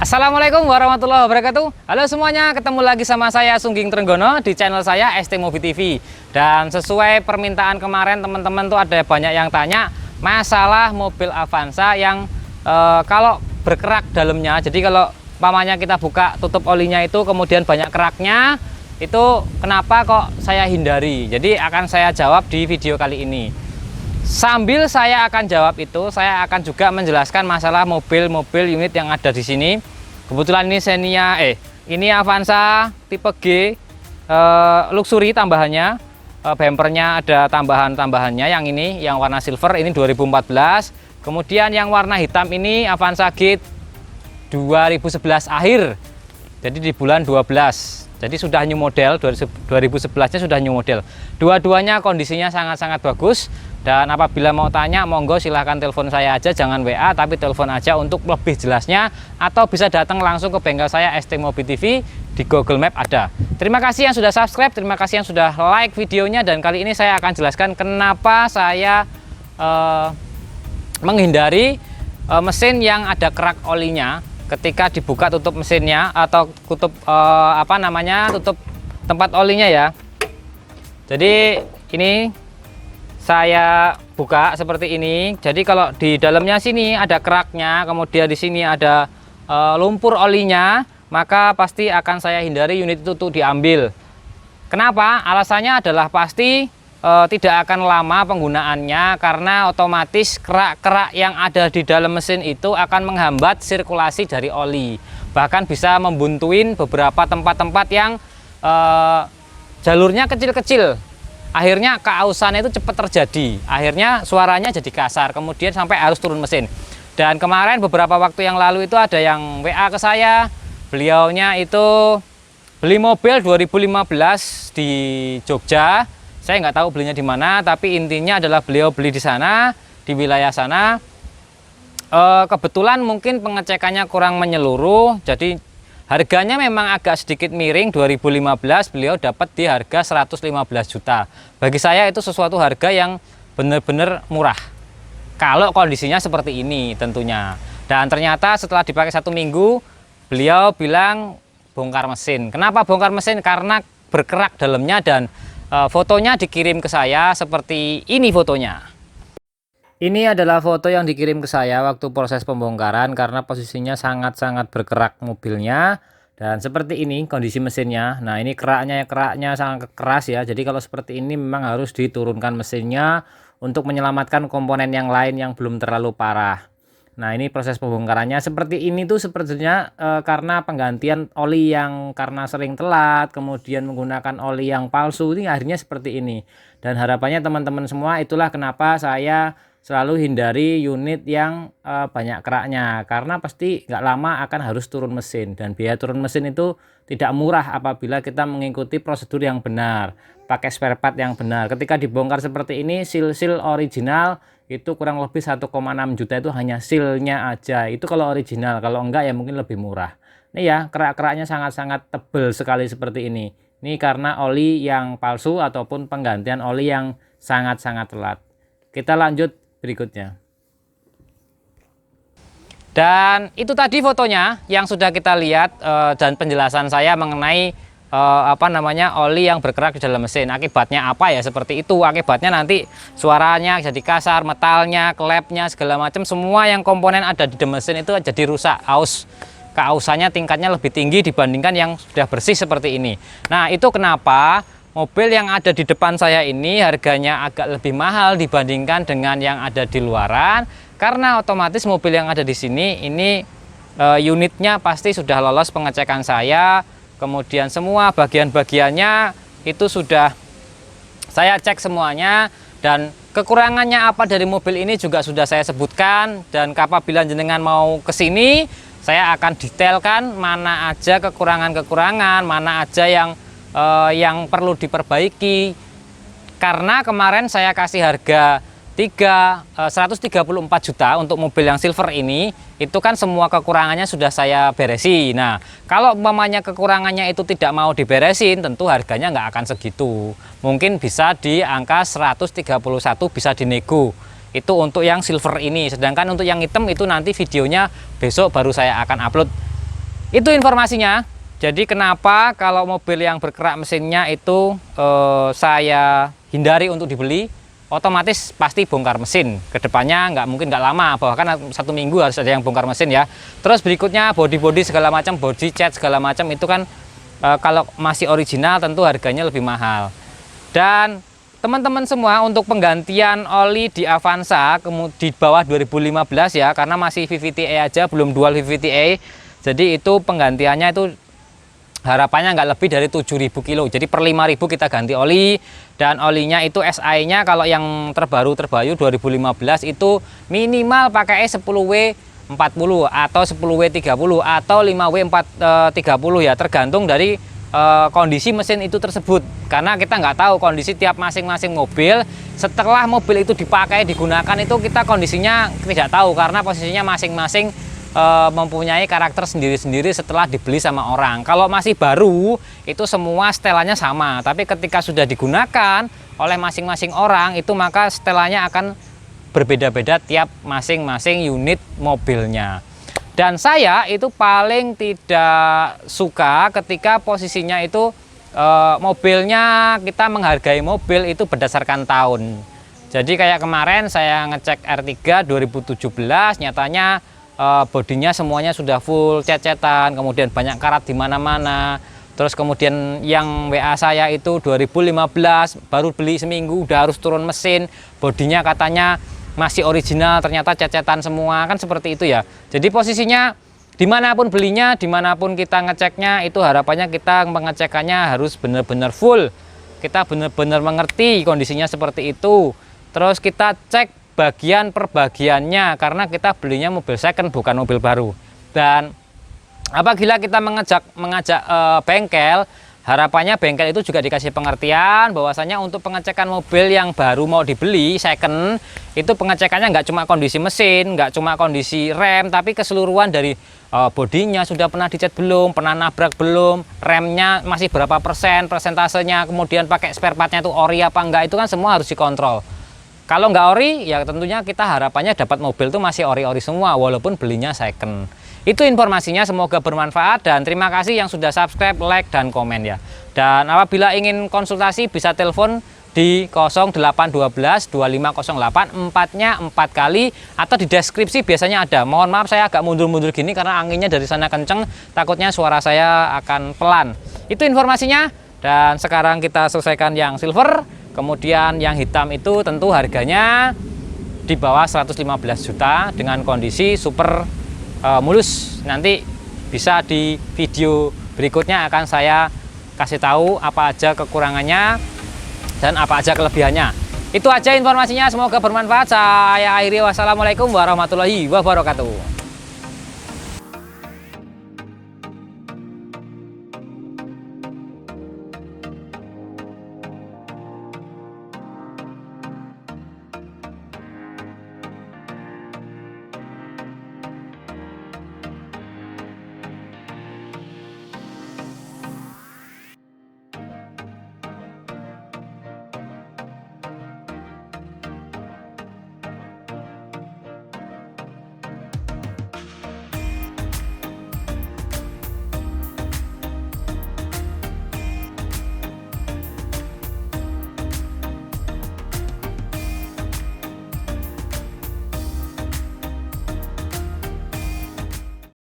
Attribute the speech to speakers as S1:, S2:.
S1: Assalamualaikum warahmatullahi wabarakatuh. Halo semuanya, ketemu lagi sama saya Sungging Trenggono di channel saya ST Mobi TV. Dan sesuai permintaan kemarin teman-teman tuh ada banyak yang tanya masalah mobil Avanza yang kalau berkerak dalamnya. Jadi kalau pamannya kita buka tutup olinya itu kemudian banyak keraknya, itu kenapa kok saya hindari? Jadi akan saya jawab di video kali ini. Sambil saya akan jawab itu, saya akan juga menjelaskan masalah mobil-mobil unit yang ada di sini. Kebetulan ini Xenia, ini Avanza tipe G, luxury tambahannya, bumpernya ada tambahan-tambahannya. Yang ini, yang warna silver ini 2014. Kemudian yang warna hitam ini Avanza G 2011 akhir, jadi di bulan 12. Jadi sudah new model, 2011-nya sudah new model. Dua-duanya kondisinya sangat-sangat bagus. Dan apabila mau tanya, monggo silahkan telepon saya aja, jangan WA, tapi telepon aja untuk lebih jelasnya. Atau bisa datang langsung ke bengkel saya ST Mobi TV, di Google Map ada. Terima kasih yang sudah subscribe, terima kasih yang sudah like videonya. Dan kali ini saya akan jelaskan kenapa saya menghindari mesin yang ada kerak olinya ketika dibuka tutup mesinnya atau tutup tutup tempat olinya ya. Jadi ini saya buka seperti ini. Jadi kalau di dalamnya sini ada keraknya, kemudian di sini ada lumpur olinya, maka pasti akan saya hindari unit itu tuh diambil. Kenapa? Alasannya adalah pasti tidak akan lama penggunaannya, karena otomatis kerak-kerak yang ada di dalam mesin itu akan menghambat sirkulasi dari oli, bahkan bisa membuntuin beberapa tempat-tempat yang jalurnya kecil-kecil. Akhirnya keausan itu cepat terjadi, akhirnya suaranya jadi kasar, kemudian sampai harus turun mesin. Dan kemarin beberapa waktu yang lalu itu ada yang WA ke saya, beliaunya itu beli mobil 2015 di Jogja. Saya nggak tahu belinya di mana, tapi intinya adalah beliau beli di sana, di wilayah sana. Kebetulan mungkin pengecekannya kurang menyeluruh, jadi harganya memang agak sedikit miring. 2015 beliau dapat di harga 115 juta. Bagi saya itu sesuatu harga yang benar-benar murah kalau kondisinya seperti ini tentunya. Dan ternyata setelah dipakai 1 minggu, beliau bilang bongkar mesin. Kenapa bongkar mesin? Karena berkerak dalamnya. Dan fotonya dikirim ke saya seperti ini fotonya. Ini adalah foto yang dikirim ke saya waktu proses pembongkaran, karena posisinya sangat-sangat berkerak mobilnya. Dan seperti ini kondisi mesinnya. Nah, ini keraknya sangat keras ya. Jadi kalau seperti ini memang harus diturunkan mesinnya untuk menyelamatkan komponen yang lain yang belum terlalu parah. Nah, ini proses pembongkarannya seperti ini tuh sepertinya karena penggantian oli yang karena sering telat, kemudian menggunakan oli yang palsu, ini akhirnya seperti ini. Dan harapannya teman-teman semua, itulah kenapa saya selalu hindari unit yang banyak keraknya, karena pasti nggak lama akan harus turun mesin. Dan biaya turun mesin itu tidak murah apabila kita mengikuti prosedur yang benar, pakai spare part yang benar. Ketika dibongkar seperti ini, seal original itu kurang lebih 1,6 juta, itu hanya sealnya aja. Itu kalau original, kalau enggak ya mungkin lebih murah. Ini ya, kerak-keraknya sangat-sangat tebal sekali seperti ini. Ini karena oli yang palsu ataupun penggantian oli yang sangat-sangat telat. Kita lanjut berikutnya. Dan itu tadi fotonya yang sudah kita lihat, dan penjelasan saya mengenai oli yang berkerak di dalam mesin. Akibatnya apa ya? Seperti itu. Akibatnya nanti suaranya jadi kasar, metalnya, klepnya, segala macam, semua yang komponen ada di dalam mesin itu jadi rusak, keausannya tingkatnya lebih tinggi dibandingkan yang sudah bersih seperti ini. Nah, itu kenapa mobil yang ada di depan saya ini harganya agak lebih mahal dibandingkan dengan yang ada di luaran, karena otomatis mobil yang ada di sini ini unitnya pasti sudah lolos pengecekan saya. Kemudian semua bagian-bagiannya itu sudah saya cek semuanya, dan kekurangannya apa dari mobil ini juga sudah saya sebutkan. Dan apabila jenengan mau ke sini, saya akan detailkan mana aja kekurangan-kekurangan, mana aja yang perlu diperbaiki. Karena kemarin saya kasih harga 134 juta untuk mobil yang silver ini, itu kan semua kekurangannya sudah saya beresi. Nah, kalau umpamanya kekurangannya itu tidak mau diberesin, tentu harganya nggak akan segitu. Mungkin bisa di angka 131, bisa dinego. Itu untuk yang silver ini. Sedangkan untuk yang hitam itu nanti videonya besok baru saya akan upload. Itu informasinya. Jadi kenapa kalau mobil yang berkerak mesinnya itu saya hindari untuk dibeli, otomatis pasti bongkar mesin. Kedepannya nggak lama, bahkan 1 minggu harus ada yang bongkar mesin ya. Terus berikutnya body segala macam, body cat segala macam itu kan kalau masih original tentu harganya lebih mahal. Dan teman-teman semua, untuk penggantian oli di Avanza di bawah 2015 ya, karena masih VVT-e aja, belum dual VVT-e. Jadi itu penggantiannya itu harapannya nggak lebih dari 7.000 kilo. Jadi per 5.000 kita ganti oli. Dan olinya itu SI-nya kalau yang terbaru 2015 itu minimal pakai 10W40 atau 10W30 atau 5W30 ya, tergantung dari kondisi mesin itu tersebut. Karena kita nggak tahu kondisi tiap masing-masing mobil. Setelah mobil itu dipakai, digunakan, itu kita kondisinya tidak tahu, karena posisinya masing-masing mempunyai karakter sendiri-sendiri setelah dibeli sama orang. Kalau masih baru itu semua setelannya sama, tapi ketika sudah digunakan oleh masing-masing orang itu maka setelannya akan berbeda-beda tiap masing-masing unit mobilnya. Dan saya itu paling tidak suka ketika posisinya itu mobilnya, kita menghargai mobil itu berdasarkan tahun. Jadi kayak kemarin saya ngecek R3 2017, nyatanya bodinya semuanya sudah full cecetan, kemudian banyak karat di mana-mana. Terus kemudian yang WA saya itu 2015, baru beli seminggu udah harus turun mesin, bodinya katanya masih original, ternyata cecetan semua, kan seperti itu ya. Jadi posisinya dimanapun belinya, dimanapun kita ngeceknya, itu harapannya kita pengecekannya harus benar-benar full. Kita benar-benar mengerti kondisinya seperti itu. Terus kita cek bagian per bagiannya, karena kita belinya mobil second bukan mobil baru. Dan apabila kita mengajak bengkel, harapannya bengkel itu juga dikasih pengertian bahwasanya untuk pengecekan mobil yang baru mau dibeli second itu pengecekannya nggak cuma kondisi mesin, nggak cuma kondisi rem, tapi keseluruhan dari bodinya sudah pernah dicat belum, pernah nabrak belum, remnya masih berapa persen persentasenya, kemudian pakai spare partnya itu ori apa enggak, itu kan semua harus dikontrol. Kalau nggak ori, ya tentunya kita harapannya dapat mobil itu masih ori-ori semua, walaupun belinya second. Itu informasinya, semoga bermanfaat, dan terima kasih yang sudah subscribe, like, dan komen ya. Dan apabila ingin konsultasi bisa telepon di 0812 2508 4-nya 4 kali, atau di deskripsi biasanya ada. Mohon maaf saya agak mundur-mundur gini karena anginnya dari sana kenceng, takutnya suara saya akan pelan. Itu informasinya, dan sekarang kita selesaikan yang silver. Kemudian yang hitam itu tentu harganya di bawah 115 juta dengan kondisi super mulus. Nanti bisa di video berikutnya akan saya kasih tahu apa aja kekurangannya dan apa aja kelebihannya. Itu aja informasinya, semoga bermanfaat. Saya akhiri, wassalamualaikum warahmatullahi wabarakatuh.